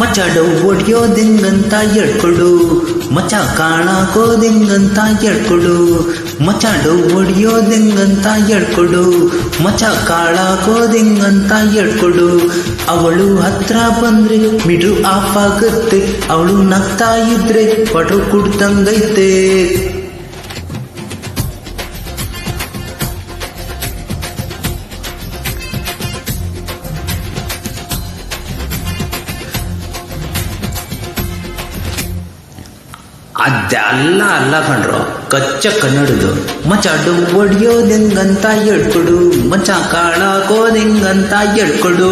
ಮಚಾಡು ಒಡ್ಯೋದಿಂಗಂತ ಹೇಳ್ಕೊಡು, ಮಚ ಕಾಣಾಕೋದಿಂಗಂತ ಹೇಳ್ಕೊಡು. ಮಚಾಡು ಒಡ್ಯೋದಿಂಗಂತ ಹೇಳ್ಕೊಡು, ಮಚ ಕಾಳಾಕೋದಿಂಗಂತ ಹೇಳ್ಕೊಡು. ಅವಳು ಹತ್ರ ಬಂದ್ರೆ ಮಿಡ್ರು ಆಫ್ ಆಗುತ್ತೆ, ಅವಳು ನಗ್ತಾ ಇದ್ರೆ ಪಟು ಕುಡ್ತಂಗೈತೆ. ಅದೆಲ್ಲ ಅಲ್ಲ ಕಣ್ರು, ಕಚ್ಚ ಕನ್ನಡದು. ಮಚಾಡು ಒಡ್ಯೋದಿಂಗಂತ ಹೇಳ್ಕೊಡು, ಮಚ ಕಾಳಾಕೋದಿಂಗಂತ ಹೇಳ್ಕೊಡು.